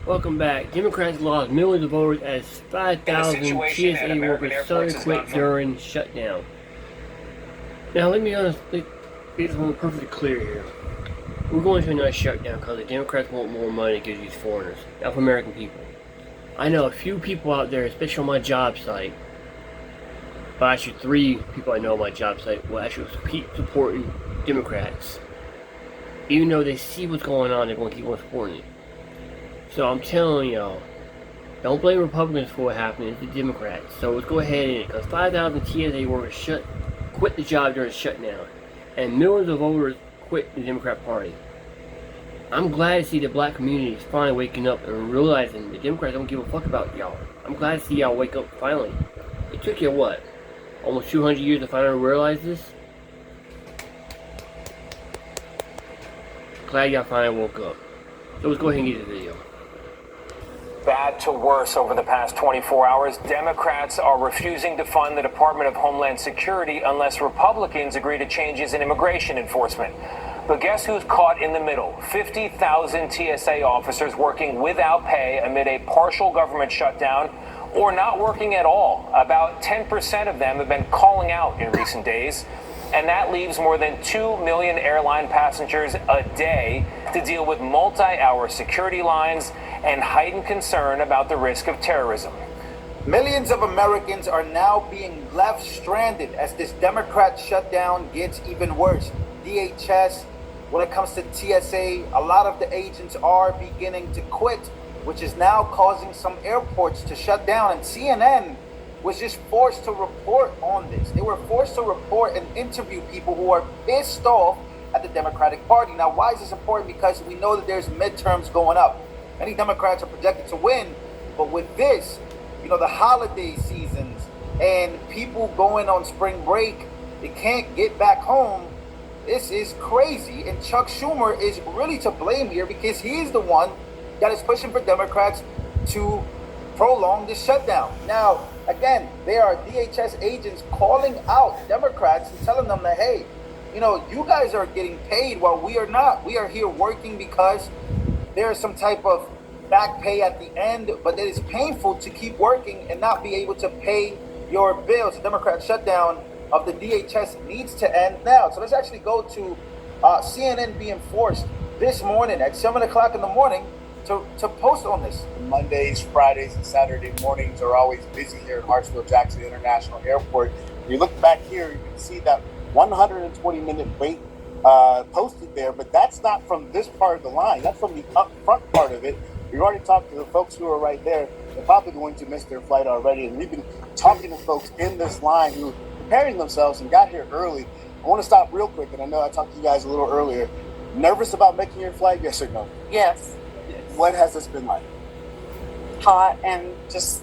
Welcome back. Democrats lost millions of voters as 5,000 TSA workers suddenly quit during shutdown. Now, let me honestly, be perfectly clear here. We're going to another shutdown because the Democrats want more money to give these foreigners, not for American people. I know a few people out there, especially on my job site, but actually 3 people I know on my job site will actually keep supporting Democrats. Even though they see what's going on, they're going to keep on supporting it. So I'm telling y'all, don't blame Republicans for what happened. It's the Democrats. So let's go ahead and because 5,000 TSA workers quit the job during the shutdown, and millions of voters quit the Democrat Party. I'm glad to see the black community is finally waking up and realizing the Democrats don't give a fuck about y'all. I'm glad to see y'all wake up finally. It took you what? Almost 200 years to finally realize this? Glad y'all finally woke up. So let's go ahead and get to the video. Bad to worse over the past 24 hours. Democrats are refusing to fund the Department of Homeland Security unless Republicans agree to changes in immigration enforcement. But guess who's caught in the middle? 50,000 TSA officers working without pay amid a partial government shutdown or not working at all. About 10% of them have been calling out in recent days. And that leaves more than 2 million airline passengers a day to deal with multi-hour security lines and heightened concern about the risk of terrorism. Millions of Americans are now being left stranded as this Democrat shutdown gets even worse. DHS, when it comes to TSA, a lot of the agents are beginning to quit, which is now causing some airports to shut down. And CNN was just forced to report on this. They were forced to report and interview people who are pissed off at the Democratic Party. Now, why is this important? Because we know that there's midterms going up. Many Democrats are projected to win, but with this, the holiday seasons and people going on spring break, they can't get back home. This is crazy. And Chuck Schumer is really to blame here because he's the one that is pushing for Democrats to prolong this shutdown. Now, again, there are DHS agents calling out Democrats and telling them that, hey, you guys are getting paid while we are not. We are here working because there is some type of back pay at the end, but it is painful to keep working and not be able to pay your bills. The Democrat shutdown of the DHS needs to end now. So let's actually go to CNN being forced this morning at 7 o'clock in the morning to post on this. Mondays, Fridays, and Saturday mornings are always busy here at Hartsfield-Jackson International Airport. If you look back here, you can see that 120-minute wait posted there, but that's not from this part of the line. That's from the up front part of it. We've already talked to the folks who are right there. They're probably going to miss their flight already, and we've been talking to folks in this line who are preparing themselves and got here early. I want to stop real quick, and I know I talked to you guys a little earlier. Nervous about making your flight, yes or no? Yes. What has this been like? Hot and just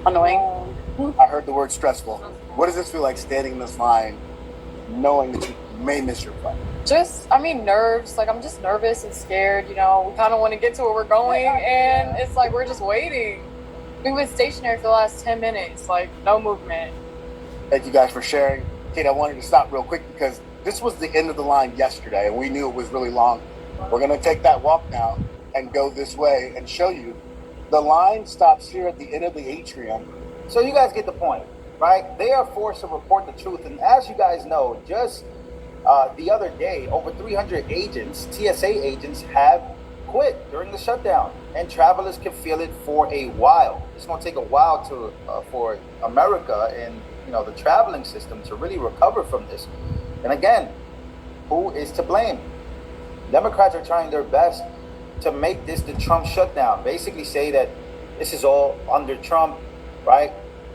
annoying. I heard the word stressful. What does this feel like standing in this line, knowing that you may miss your flight? Nerves. I'm just nervous and scared. We kind of want to get to where we're going, and it's like we're just waiting. We've been stationary for the last 10 minutes, no movement. Thank you guys for sharing. Kate, I wanted to stop real quick because this was the end of the line yesterday, and we knew it was really long. We're going to take that walk now and go this way and show you. The line stops here at the end of the atrium. So you guys get the point, right? They are forced to report the truth. And as you guys know, just the other day, over 300 agents, TSA agents, have quit during the shutdown. And travelers can feel it for a while. It's going to take a while for America and the traveling system to really recover from this. And again, who is to blame? Democrats are trying their best to make this the Trump shutdown. Basically say that this is all under Trump, right?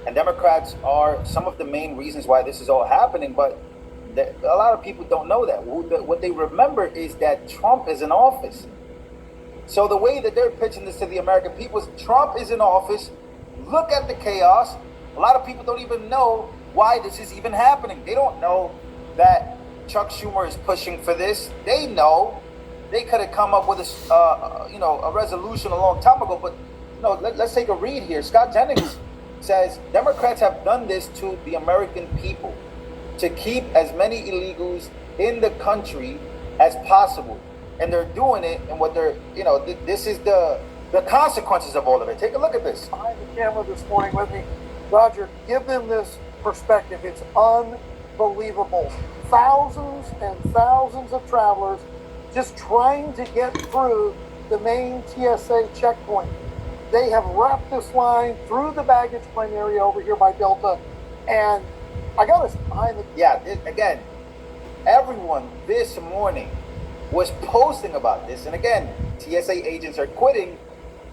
And Democrats are some of the main reasons why this is all happening, but a lot of people don't know that. What they remember is that Trump is in office. So the way that they're pitching this to the American people is Trump is in office. Look at the chaos. A lot of people don't even know why this is even happening. They don't know that Chuck Schumer is pushing for this. They know. They could have come up with a resolution a long time ago, but let's take a read here. Scott Jennings says Democrats have done this to the American people to keep as many illegals in the country as possible, and they're doing it. And what they're, this is the the consequences of all of it. Take a look at this. Behind the camera this morning with me, Roger, give them this perspective. It's unbelievable. Thousands and thousands of travelers just trying to get through the main TSA checkpoint. They have wrapped this line through the baggage claim area over here by Delta, and I got us behind the... Yeah, again, everyone this morning was posting about this, and again, TSA agents are quitting,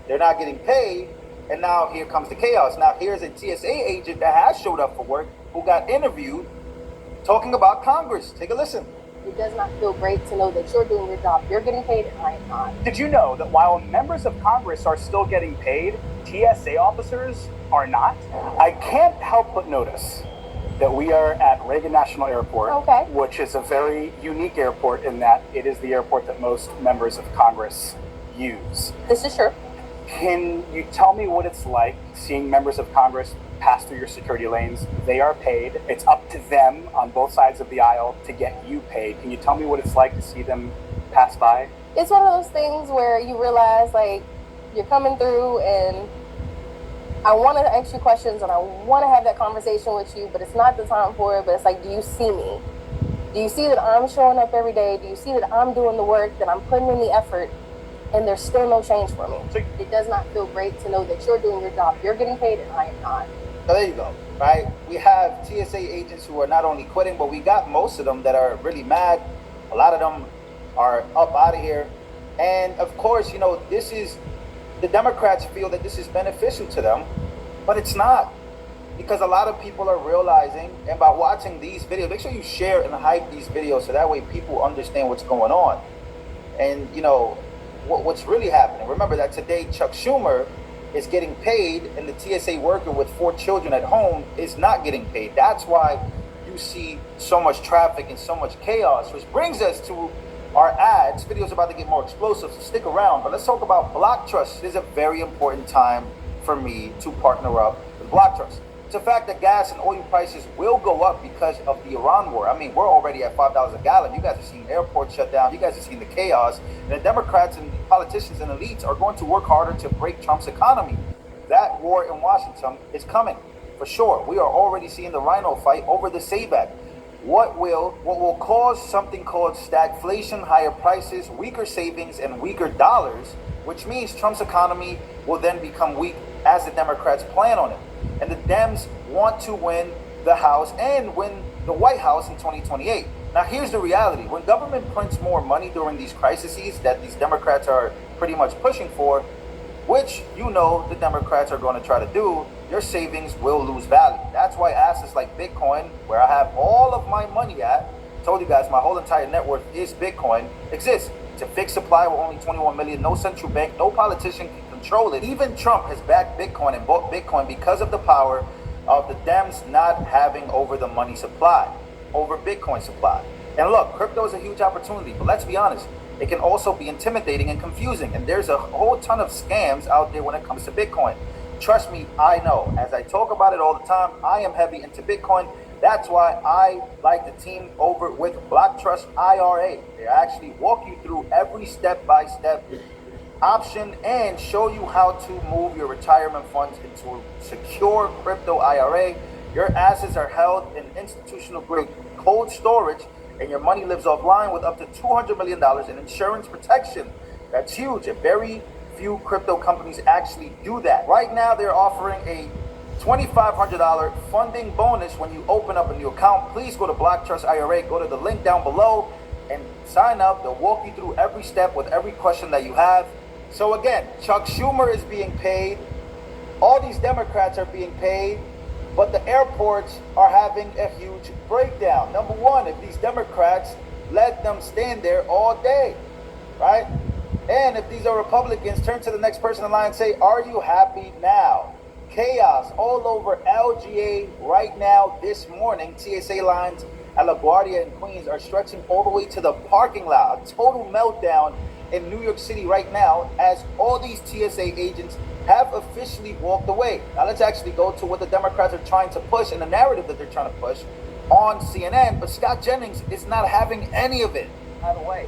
they're not getting paid, and now here comes the chaos. Now here's a TSA agent that has showed up for work, who got interviewed, talking about Congress. Take a listen. It does not feel great to know that you're doing your job, you're getting paid, and I am not. Did you know that while members of Congress are still getting paid, TSA officers are not? I can't help but notice that we are at Reagan National Airport, Okay. which is a very unique airport in that it is the airport that most members of Congress use. This is true. Can you tell me what it's like seeing members of Congress pass through your security lanes? They are paid. It's up to them on both sides of the aisle to get you paid. Can you tell me what it's like to see them pass by? It's one of those things where you realize, like, you're coming through and I want to ask you questions and I want to have that conversation with you, but it's not the time for it. But it's like, do you see me? Do you see that I'm showing up every day? Do you see that I'm doing the work, that I'm putting in the effort, and there's still no change for me? It does not feel great to know that you're doing your job, you're getting paid, and I am not. So there you go, right? We have TSA agents who are not only quitting, but we got most of them that are really mad. A lot of them are up out of here. And of course, you know, this is, the Democrats feel that this is beneficial to them, but it's not. Because a lot of people are realizing, and by watching these videos, make sure you share and hype these videos so that way people understand what's going on. And, you know, what's really happening. Remember that today Chuck Schumer is getting paid, and the TSA worker with 4 children at home is not getting paid. That's why you see so much traffic and so much chaos, which brings us to our ads. Video's about to get more explosive, so stick around. But let's talk about Block Trust. This is a very important time for me to partner up with Block Trust. It's a fact that gas and oil prices will go up because of the Iran war. I mean, we're already at $5 a gallon. You guys have seen airports shut down. You guys have seen the chaos. And the Democrats and the politicians and elites are going to work harder to break Trump's economy. That war in Washington is coming, for sure. We are already seeing the rhino fight over the SAVE Act. What will cause something called stagflation, higher prices, weaker savings, and weaker dollars, which means Trump's economy will then become weak as the Democrats plan on it. And the Dems want to win the House and win the White House in 2028. Now, here's the reality. When government prints more money during these crises that these Democrats are pretty much pushing for, which you know the Democrats are going to try to do, your savings will lose value. That's why assets like Bitcoin, where I have all of my money at, told you guys my whole entire net worth is Bitcoin, exists. It's a fixed supply with only 21 million, no central bank, no politician can control it. Even Trump has backed Bitcoin and bought Bitcoin because of the power of the Dems not having over the money supply, over Bitcoin supply. And look, crypto is a huge opportunity, but let's be honest, it can also be intimidating and confusing. And there's a whole ton of scams out there when it comes to Bitcoin. Trust me, I know. As I talk about it all the time, I am heavy into Bitcoin. That's why I like the team over with Block Trust IRA. They actually walk you through every step-by-step option and show you how to move your retirement funds into a secure crypto IRA. Your assets are held in institutional grade cold storage, and your money lives offline with up to $200 million in insurance protection. That's huge. And very few crypto companies actually do that. Right now, they're offering a $2,500 funding bonus when you open up a new account. Please go to Block Trust IRA. Go to the link down below and sign up. They'll walk you through every step with every question that you have. So again, Chuck Schumer is being paid. All these Democrats are being paid. But the airports are having a huge breakdown. Number one, if these Democrats let them stand there all day, right? And if these are Republicans, turn to the next person in line and say, are you happy now? Chaos all over LGA right now. This morning, TSA lines at LaGuardia and Queens are stretching all the way to the parking lot. A total meltdown in New York City right now as all these TSA agents have officially walked away. Now let's actually go to what the Democrats are trying to push and the narrative that they're trying to push on CNN. But Scott Jennings is not having any of it. By the way,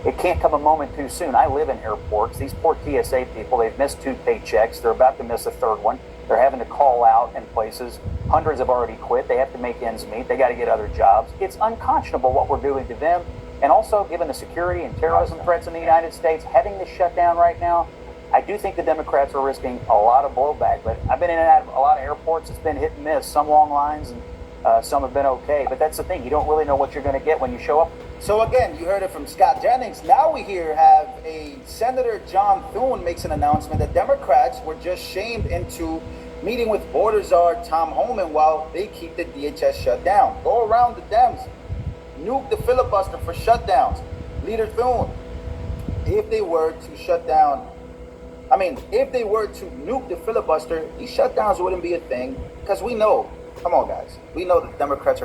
It can't come a moment too soon. I live in airports. These poor TSA people, they've missed 2 paychecks. They're about to miss a 3rd one. They're having to call out in places. Hundreds have already quit. They have to make ends meet. They got to get other jobs. It's unconscionable what we're doing to them. And also, given the security and terrorism threats in the United States, having this shut down right now, I do think the Democrats are risking a lot of blowback. But I've been in and out of a lot of airports. It's been hit and miss. Some long lines and some have been okay. But that's the thing. You don't really know what you're going to get when you show up. So again, you heard it from Scott Jennings. Now we have a Senator John Thune makes an announcement that Democrats were just shamed into meeting with border czar Tom Homan while they keep the DHS shut down. Go around the Dems, nuke the filibuster for shutdowns. Leader Thune, if they were to shut down, if they were to nuke the filibuster, these shutdowns wouldn't be a thing, because we know, come on guys, we know the Democrats are going